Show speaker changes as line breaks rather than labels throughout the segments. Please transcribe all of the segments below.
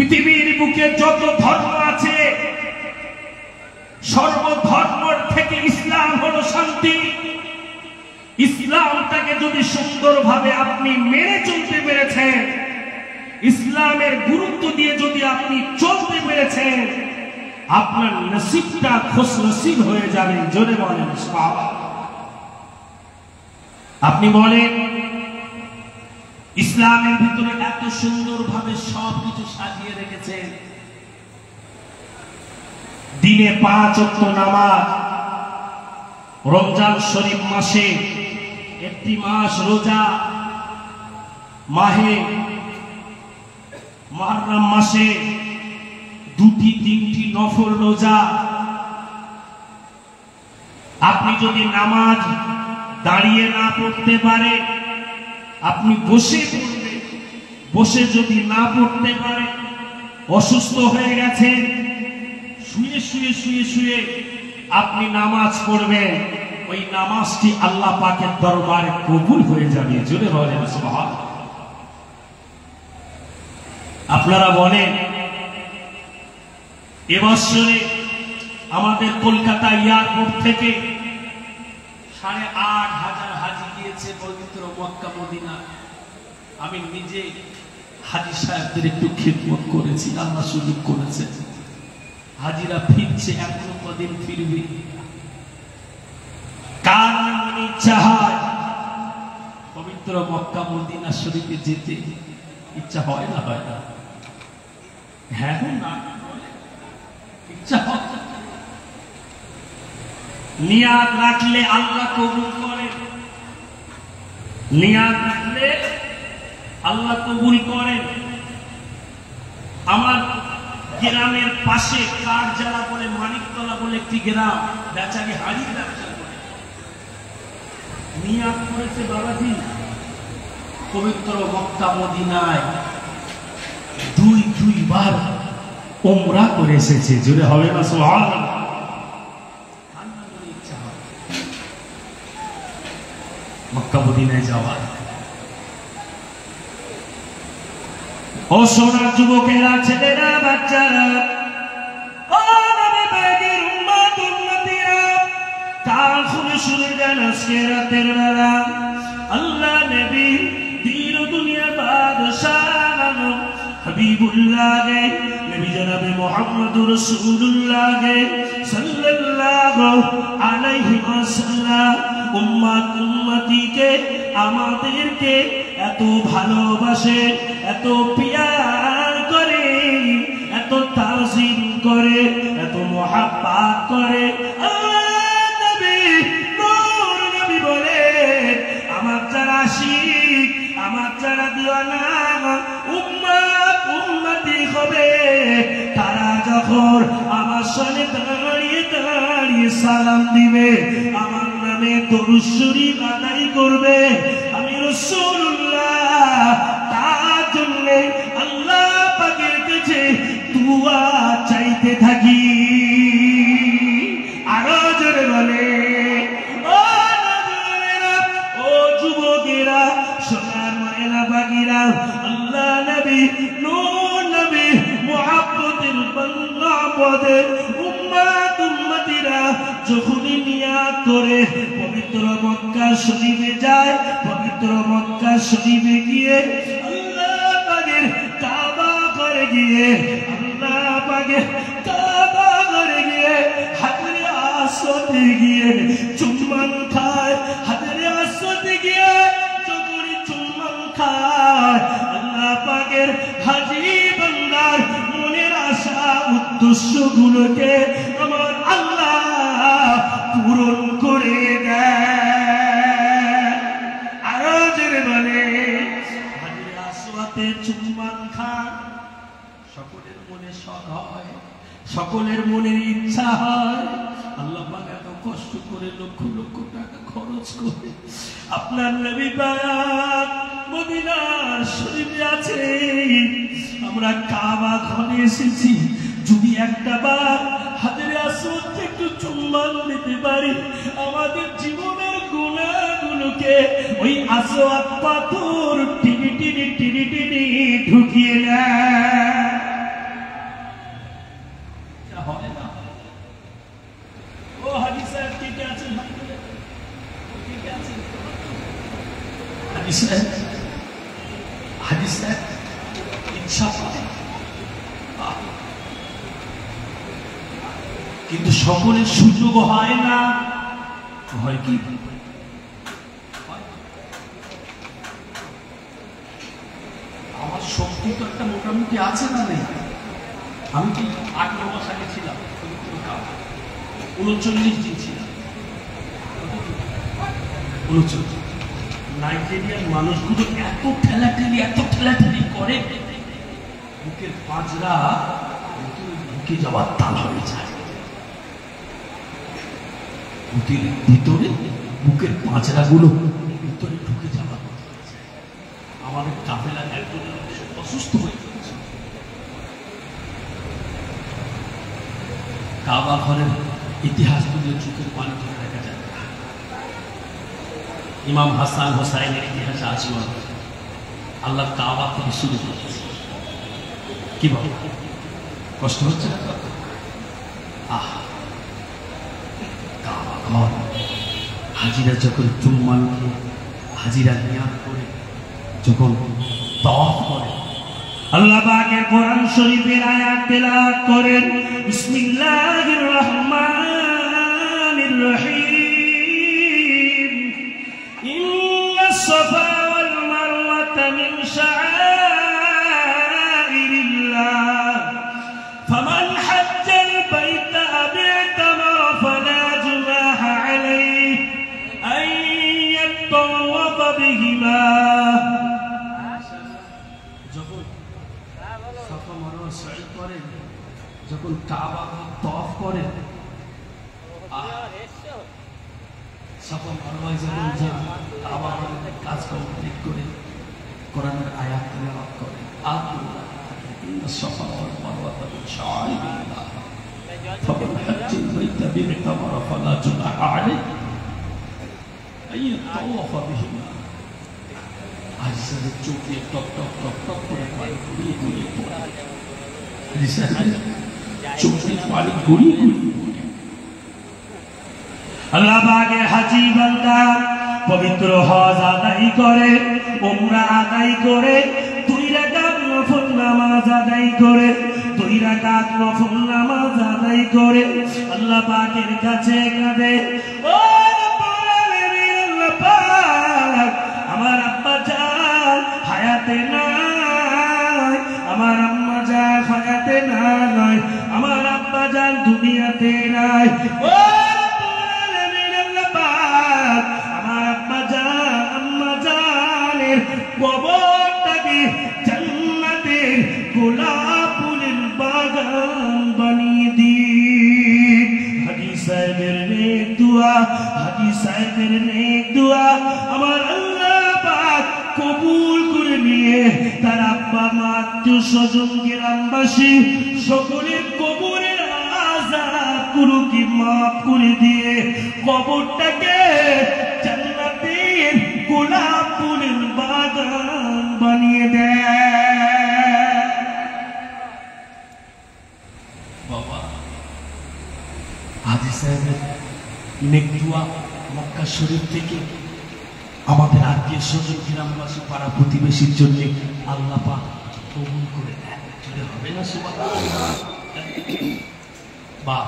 পৃথিবীর বুকে যত ধর্ম আছে সর্বধর্মের থেকে ইসলাম হলো শান্তি। ইসলামটাকে যদি সুন্দরভাবে আপনি মেনে চলতে পেরেছেন, ইসলামের গুরুত্ব দিয়ে যদি আপনি চলতে পেরেছেন, আপনার নসিবটা খুশ নসিব হয়ে যাবে। জোরে বলেন সুবহানাল্লাহ। আপনি বলেন ইসলামের ভিতরে এত সুন্দরভাবে সবকিছু সাজিয়ে রেখেছেন। দিনে 5 ওয়াক্ত নামাজ, রমজান শরীফ মাসে একটি মাস রোজা, মাহে মুহররম মাসে 2-3টি নফল রোজা। আপনি যদি নামাজ দাঁড়িয়ে না পড়তে পারে, আপনি বসে পড়বেন। বসে যদি না পড়তে পারে, অসুস্থ হয়ে গেছেন, শুয়ে শুয়ে শুয়ে শুয়ে আপনি নামাজ পড়বেন, ওই নামাজটি আল্লাহ পাকের দরবারে কবুল হয়ে যাবে। জোরে বলেন সুবহানাল্লাহ। আপনারা বলেন এবছরে আমাদের কলকাতা এয়ারপোর্ট থেকে 8,500 হাজি গিয়েছে পবিত্র মক্কা মদিনা। আমি নিজে হাজি সাহেবদের একটু খিদমত করেছি, আল্লাহ সুযোগ করেছে। হাজিরা ফিরছে, এখনো কদিন ফিরবে। কার মনে ইচ্ছা হয় পবিত্র মক্কা মদিনা শরীফে যেতে? ইচ্ছা হয় না? হয় না? হ্যাঁ না, ইচ্ছা হয়। নিয়াত রাখলে আল্লাহ কবুল করেন। নিয়াত রাখলে আল্লাহ কবুল করেন। আমার গ্রামের পাশে কারজালা বলে, মানিকতলা বলে একটি গ্রাম, বেচারি হাড়ির ব্যবসা করে। নিয়াত করেছে বাবাজি পবিত্র মক্কা মদিনায় 2 বার উমরা করে এসেছে। জোরে হবে না সুবহানাল্লাহ। মক্কা মদিনায় যাওয়া। ও সোনার যুবকেরা, ছেলেরা, বাচ্চারা, ও নবী পাকের উম্মত উম্মতিরা, কান খুলে শুনে যান আজকে রাতের বেলা আল্লাহ নবী দিন ও দুনিয়ার বাদশাহ হাবিবুল্লাহ নবী জনাবে মুহাম্মদুর রাসূলুল্লাহ সাল্লাল্লাহু আলাইহি ওয়াসাল্লাম উম্মত উম্মতিকে আমাদেরকে এত ভালোবাসে, এত পিয়ার করে, এত তাজিম করে, এত মুহাব্বত করে। আল্লাহ নবী নূর নবী বলে আমার যারা আশিক, আমার যারা দিওয়ানা উম্মত উম্মতি হবে, তারা যখন আমার সামনে দাঁড়িয়ে দাঁড়িয়ে সালাম দিবে, আমার নামে দরুদ শরীফ আদায় করবে, আমি রাসূলুল্লাহ তার জন্য আল্লাহ পাকের কাছে দুআ চাইতে থাকি। আরো জোরে বলে ও নবীরা, ও যুবকেরা, সোনার মায়েরা, বাগিরা, আল্লাহ নবী নূর নবী মুহাব্বতের বান্দাদের উম্মত উম্মতিরা যখনই নিয়াত করে পবিত্র মক্কা শরীফে যায়, পবিত্র মক্কা শরীফে গিয়ে আল্লাহ পাকের কাবা করে গিয়ে, আল্লাহ পাকের কাবা করে গিয়ে হাজরে আসওয়াদে গিয়ে চুম্বন খায়। হাজরে আসওয়াদে গিয়ে যখনই চুম্বন খায়, আল্লাহ পাকের হাজী বান্দার মনের আশা উদ্দেশ্যগুলোকে আমার আল্লাহ পূরণ করে দেয়। আরো জোরে বলে হাজরে আসওয়াদে চুম্বন খায়, সকলের মনে শখ হয়, সকলের মনের ইচ্ছা হয়। আল্লাহ পাক এত কষ্ট করে লক্ষ লক্ষ টাকা খরচ করে আপনার নবী পাক মদিনার শরীফে আছে, আমরা কাবা ঘরে এসেছি। যদি একটা বার হাজরে আসওয়াদে একটু চুম্বন দিতে পারি, আমাদের জীবনের গুনাহগুলোকে ওই আসওয়াদ পাথর টিনি টিনি টিনি টিনি ঢুকিয়ে নেয়। হাজি সাহেব ইচ্ছা করে, কিন্তু সকলের সুযোগ হয় না। হয় কি, আমার শক্তি তো একটা মোটামুটি আছে না নেই? আমি কি 8-9 মাস আগে ছিলাম, 39 দিন ছিলাম। 39। নাইজেরিয়ার মানুষগুলো এত ঠেলাঠেলি করে, বুকের পাঁজরা ঢুকে যাওয়ার তাল হয়ে যায়। বুকের ভিতরে বুকের পাঁজরা গুলো ভিতরে ঢুকে যাওয়ার, আমাদের কাফেলার একজন অসুস্থ হয়ে গেছে। কাবা ঘরের ইতিহাস তুলে চোখের পানি ধরে দেখা যায়। ইমাম হাসান হোসাইনের ইতিহাস আছে, আল্লাহ কাবা থেকে শুরু করেছে। কি বল, কষ্ট হচ্ছে না? কাবা ঘর হাজিরা যখন চুম্মানকে হাজিরা নিয়াত করে যখন তাওয়াফ করে, আল্লাহ পাকের কোরআন শরীফের আয়াত তেলাওয়াত করেন, বিসমিল্লাহির রহমানির রহিম, ইন্নাস সাফা ওয়াল মারওয়াতা মিন শাআইরিল্লাহ, ফামান হাজ্জাল বাইতা আও ইতামারা ফালা জুনাহা আলাইহি আন ইয়াতাওয়াফা বিহিমা। যখন কাবা তাওয়াফ করে, সাফা মারওয়ায় যখন যান, কাবা কাজ কমপ্লিট করে কোরআনের আয়াত তেলাওয়াত করে, ইন্নাস সাফা ওয়াল মারওয়াতা মিন শাআইরিল্লাহ, ফামান হাজ্জাল বাইতা আও ইতামারা ফালা জুনাহা আলাইহি আন ইয়াতাওয়াফা বিহিমা। আজকের চোখ দিয়ে টপ টপ টপ টপ করে পানি গড়িয়ে পড়ে, আল্লাহ পাকের হাজী বান্দা পবিত্র হজ আদায় করে, উমরা আদায় করে, 2 রাকাত নফল নামাজ আদায় করে, 2 রাকাত নফল নামাজ আদায় করে আল্লাহ পাকের কাছে কাঁদে, ও রব্বুল আলামিন, আল্লাহ পাক, আমার আব্বা জান হায়াতে নাই, আমার আম্মা জান হায়াতে নাই, আমার আব্বা জান দুনিয়াতে নাই, ও রব্বুল আলামিন, আল্লাহ পাক, আমার আব্বা জান আম্মা জানের কবরটাকে জান্নাতের গোলাপ ফুলের বাগান বানিয়ে দিন। হাজী সাহেবের নেক দোয়া, হাজী সাহেবের নেক দোয়া আমার আল্লাহ পাক কবুল করে নিয়ে তার আব্বা মা আত্মীয় স্বজন গ্রামবাসী সকলের কবরের আযাব গুলোকে মাফ করে দিয়ে কবরটাকে জান্নাতের গোলাপ ফুলের বাগান বানিয়ে দেয়। বাবা হাজী সাহেবের নেক দোয়া মক্কা শরীফ থেকে আমাদের আত্মীয় স্বজন গ্রামবাসী পাড়া প্রতিবেশীর জন্য আল্লাহ পাক কবুল করে দেন। যদি হবে না সুবহানাল্লাহ। বা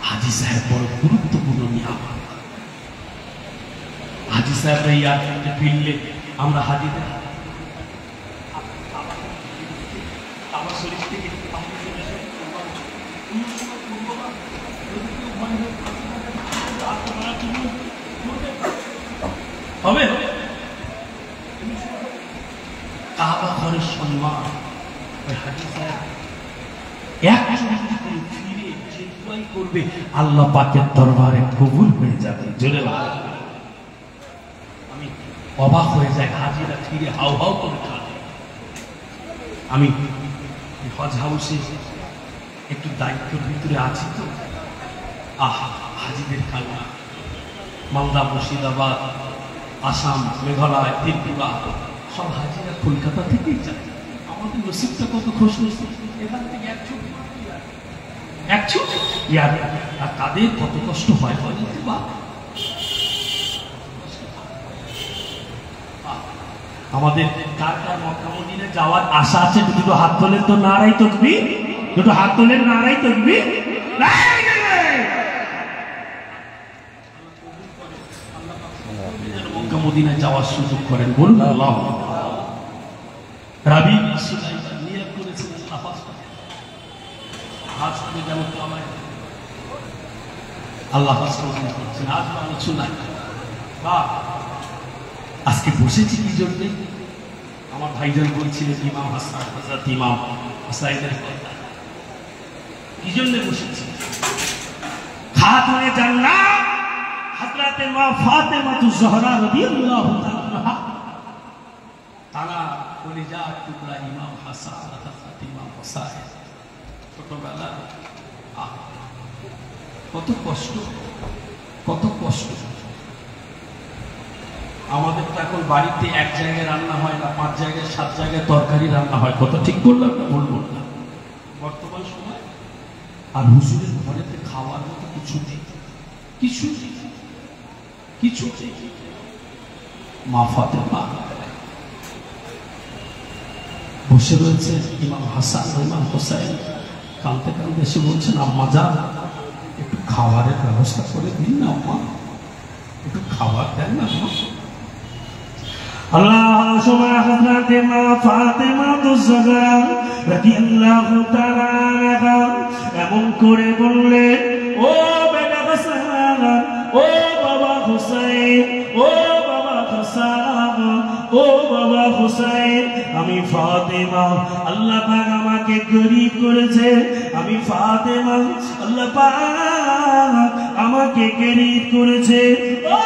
হাজী সাহেব বড় গুরুত্বপূর্ণ নিয়ামত। হাজী সাহেব ইয়াতে ফিরলে আমরা হাজীদের আমার শরীর থেকে হবে কাবা ঘরের সম্মান হাজী সাহেব ফিরে যে দোয়াই করবে আল্লাহ পাকের দরবারে কবুল হয়ে যাবে। জোরে আমি অবাক হয়ে যায়, হাজিরা ফিরে হাউ হাউ করে কাঁদে। আমি হজ হাউসে একটু দায়িত্বের ভিতরে আছি তো, আহা হাজিদের কান্না, মালদা, মুর্শিদাবাদ, আসাম, মেঘালয়, ত্রিপুরা সব হাজিরা কলকাতা থেকেই যায়। আমাদের নসিবটা কত খুশ নসিব, এখান থেকে এক ছুট আর তাদের কত কষ্ট হয় বলতে বা আমাদের কার কার মক্কা মদিনায় যাওয়ার আশা আছে? দুটো হাত তোলেন তো, নারাই তাকবীর। দুটো হাত তোলেন, নারাই তাকবীর। মক্কা মদিনায় যাওয়ার সুযোগ করেন, বলুন আল্লাহ। রাবি সুলাইমান নিয়ত করেছিলেন আজ থেকে যেন কামাই, আল্লাহ করছেন। আজ আলোচনা বা আজকে বসেছি কি জন্যে? আমার ভাইজান বলছিলেন ইমাম হাসান, হযরত ইমাম হুসাইনের কথা। কি জন্য বসেছি? খাতুনে জান্নাত হযরত মা ফাতেমা জোহরা রাদিয়াল্লাহু তাআলা তারা কলিজার টুকরা ইমাম হাসান, হযরত ইমাম হুসাইন ছোটবেলা কত কষ্ট, কত কষ্ট। আমাদের তো এখন বাড়িতে এক জায়গায় রান্না হয় না, 5 জায়গায় 7 জায়গায় তরকারি রান্না হয়। কত ঠিক বললাম না? বলবো না বর্তমান সময়। আর হুজুরের ঘরেতে খাওয়ার মতো কিছু নেই, কিছু নেই, কিছু নেই। মা ফাতেমা বসে রয়েছে, ইমাম হাসান ইমাম হোসেন কাঁদতে কাঁদতে এসে বলছেন, আম্মা যান একটু খাবারের ব্যবস্থা করে দিন না আম্মা, একটু খাবার দেন না আম্মা। আল্লাহ সময় হযরত মা ফাতেমা জোহরা রাদিয়াল্লাহু তাআলা আনহা এমন করে বললেন, ও বেটা হাসান, ও বাবা হুসাইন, ও বাবা হাসান, ও বাবা হুসাইন, আমি ফাতেমা, আল্লাহ পাক আমাকে গরীব করেছে। আমি ফাতেমা, আল্লাহ পাক আমাকে গরীব করেছে। ও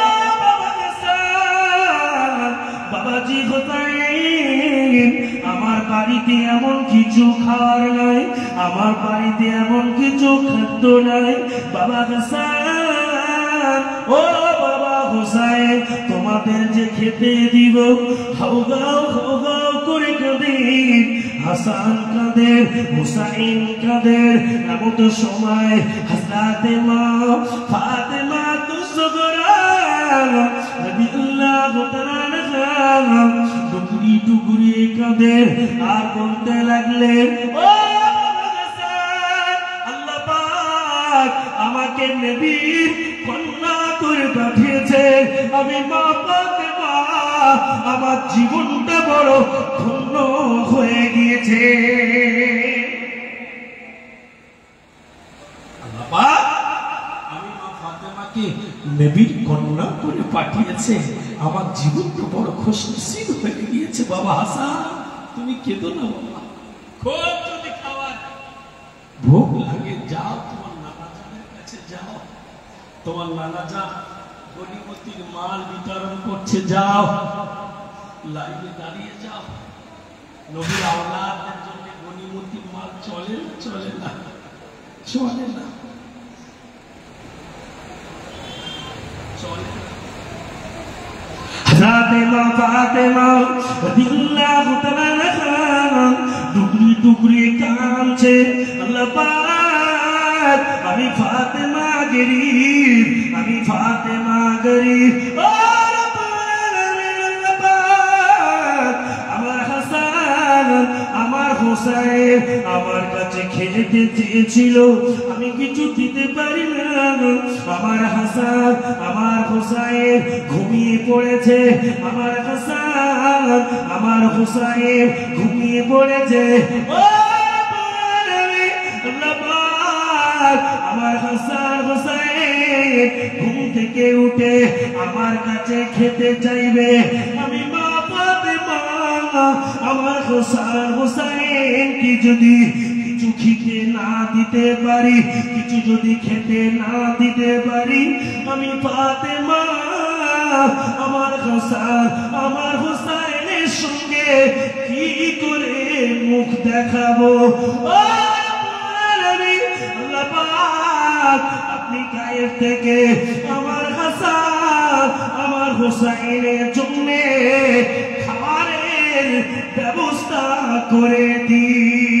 বাবা হাসান, বাবাজি হুসাইন, আমার বাড়িতে এমন কিছু খাওয়ার নাই, আমার বাড়িতে এমন কিছু খাদ্য নাই। বাবা হাসান, ও বাবা হুসাইন, তোমাদের যে খেতে দিব, হাউগাও হাউগাও করে কাঁদেন। হাসান কাঁদের, হুসাইন কাঁদের। এমন সময় হযরত মা ফাতেমা জোহরা রাদিয়াল্লাহু তাআলা আনহা টুকরি টুকরি কাঁদের আর বলতে লাগলেন, ও আল্লাহ পাক আমাকে নবীর কন্যা করে পাঠিয়েছে। আমি মা ফাতেমা, আমার জীবনটা বড় ধন্য হয়ে গিয়েছে। আল্লাহ পাক আমি মা ফাতেমাকে নবীর কন্যা করে পাঠিয়েছে, আমার জীবনটা বড় খুশনসিব হয়ে গিয়েছে। বাবা হাসান, তুমি কেঁদো না বাবা। খুব যদি খাওয়ার ভোগ লাগে, যাও তোমার নানা জানের কাছে যাও, তোমার নানা যা গনিমতির মাল বিতরণ করছে, যাও লাইনে দাঁড়িয়ে যাও। নবীর আওলাদের জন্য গনিমতির মাল চলে না? চলে না, চলে না, চলে না। হযরত মা ফাতেমা রাদিয়াল্লাহু তাআলা আনহা টুকরি টুকরি কাঁদছে, আল্লাহ পাক আমি ফাতেমা গরীব, আমি ফাতেমা গরীব। ও আমার হাসান, আমার হুসাইন আমার কাছে খেতে চেয়েছিল, আমি কিছু দিতে পারি না। আমার হাসান, আমার হুসাইন ঘুমিয়ে পড়েছে, আমার হাসান, আমার হুসাইন ঘুমিয়ে পড়েছে। ও আমার হাসান হুসাইন ঘুম থেকে উঠে আমার কাছে খেতে চাইবে। আমি মা ফাতেমা আমার হাসান হুসাইন কি যদি কিছু খেতে না দিতে পারি, কিছু যদি খেতে না দিতে পারি, আমি ফাতেমা আমার হাসান আমার হুসাইনের সঙ্গে কি করে মুখ দেখাবো? আপনি গায়ের থেকে আমার হাসান আমার হুসাইনের জন্য খাবারের ব্যবস্থা করে দিন।